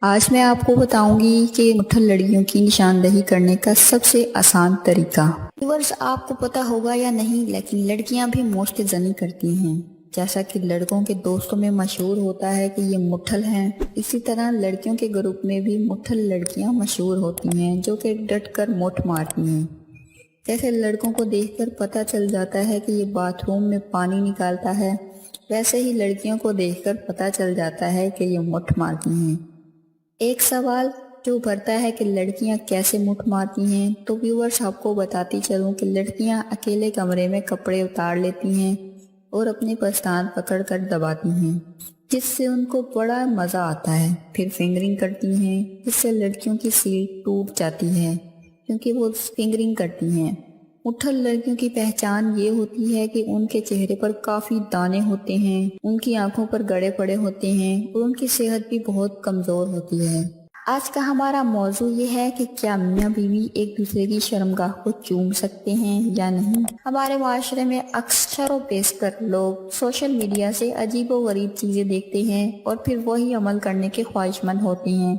آج میں آپ کو بتاؤں گی کہ مٹھل لڑکیوں کی نشاندہی کرنے کا سب سے آسان طریقہ۔ ویورز، آپ کو پتا ہوگا یا نہیں، لیکن لڑکیاں بھی موشت زنی کرتی ہیں۔ جیسا کہ لڑکوں کے دوستوں میں مشہور ہوتا ہے کہ یہ مٹھل ہیں، اسی طرح لڑکیوں کے گروپ میں بھی مٹھل لڑکیاں مشہور ہوتی ہیں جو کہ ڈٹ کر مٹھ مارتی ہیں۔ جیسے لڑکوں کو دیکھ کر پتہ چل جاتا ہے کہ یہ باتھ روم میں پانی نکالتا ہے، ویسے ہی لڑکیوں کو دیکھ کر پتہ چل جاتا ہے کہ یہ مٹھ مارتی ہیں۔ ایک سوال جو ابھرتا ہے کہ لڑکیاں کیسے مٹھ مارتی ہیں، تو ویورز آپ کو بتاتی چلوں کہ لڑکیاں اکیلے کمرے میں کپڑے اتار لیتی ہیں اور اپنے پستان پکڑ کر دباتی ہیں، جس سے ان کو بڑا مزہ آتا ہے۔ پھر فنگرنگ کرتی ہیں، جس سے لڑکیوں کی سیٹ ٹوٹ جاتی ہے کیونکہ وہ فنگرنگ کرتی ہیں۔ مٹھل لڑکیوں کی پہچان یہ ہوتی ہے کہ ان کے چہرے پر کافی دانے ہوتے ہیں، ان کی آنکھوں پر گڑے پڑے ہوتے ہیں اور ان کی صحت بھی بہت کمزور ہوتی ہے۔ آج کا ہمارا موضوع یہ ہے کہ کیا میاں بیوی ایک دوسرے کی شرمگاہ کو چوم سکتے ہیں یا نہیں۔ ہمارے معاشرے میں اکثر و بیشتر لوگ سوشل میڈیا سے عجیب و غریب چیزیں دیکھتے ہیں اور پھر وہی عمل کرنے کے خواہش مند ہوتے ہیں،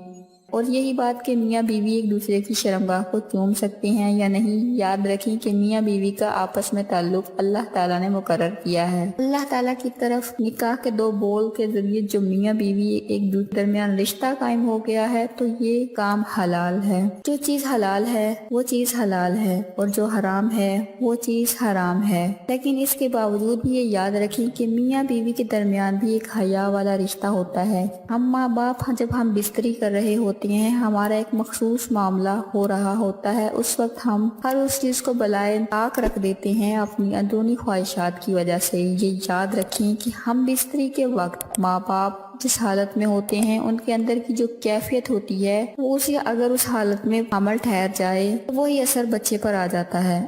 اور یہی بات کہ میاں بیوی ایک دوسرے کی شرمگاہ کو چوم سکتے ہیں یا نہیں، یاد رکھیں کہ میاں بیوی کا آپس میں تعلق اللہ تعالیٰ نے مقرر کیا ہے۔ اللہ تعالیٰ کی طرف نکاح کے دو بول کے ذریعے جو میاں بیوی ایک دوسرے درمیان رشتہ قائم ہو گیا ہے، تو یہ کام حلال ہے۔ جو چیز حلال ہے وہ چیز حلال ہے، اور جو حرام ہے وہ چیز حرام ہے۔ لیکن اس کے باوجود بھی یہ یاد رکھیں کہ میاں بیوی کے درمیان بھی ایک حیا والا رشتہ ہوتا ہے۔ ہم ماں باپ جب ہم بستری کر رہے ہوتے ہیں، ہمارا ایک مخصوص معاملہ ہو رہا ہوتا ہے، اس وقت ہم ہر اس چیز کو بالائے طاق رکھ دیتے ہیں اپنی اندرونی خواہشات کی وجہ سے۔ یہ یاد رکھیں کہ ہم بستری کے وقت ماں باپ جس حالت میں ہوتے ہیں، ان کے اندر کی جو کیفیت ہوتی ہے، وہ اسے اگر اس حالت میں عمل ٹھہر جائے تو وہی اثر بچے پر آ جاتا ہے۔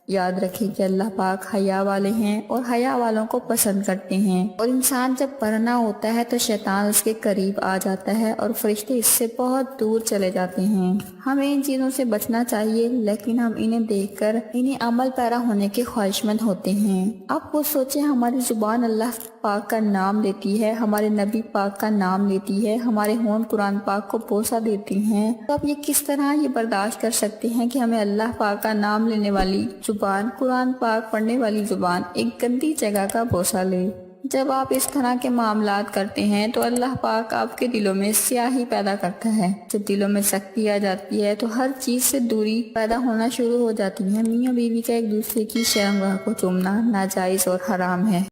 یاد رکھیں کہ اللہ پاک حیا والے ہیں اور حیا والوں کو پسند کرتے ہیں، اور انسان جب پرنا ہوتا ہے تو شیطان اس کے قریب آ جاتا ہے اور فرشتے اس سے بہت دور چلے جاتے ہیں۔ ہمیں ان چیزوں سے بچنا چاہیے، لیکن ہم انہیں دیکھ کر انہیں عمل پیرا ہونے کے خواہش مند ہوتے ہیں۔ آپ خود سوچیں، ہماری زبان اللہ پاک کا نام لیتی ہے، ہمارے نبی پاک کا نام لیتی ہے، ہمارے ہونٹ قرآن پاک کو بوسہ دیتی ہیں، تو آپ یہ کس طرح یہ برداشت کر سکتے ہیں کہ ہمیں اللہ پاک کا نام لینے والی زبان، قرآن پاک پڑھنے والی زبان ایک گندی جگہ کا بوسہ لے؟ جب آپ اس طرح کے معاملات کرتے ہیں تو اللہ پاک آپ کے دلوں میں سیاہی پیدا کرتا ہے۔ جب دلوں میں سختی آ جاتی ہے تو ہر چیز سے دوری پیدا ہونا شروع ہو جاتی ہے۔ میاں بیوی کا ایک دوسرے کی شرمگاہ کو چومنا ناجائز اور حرام ہے۔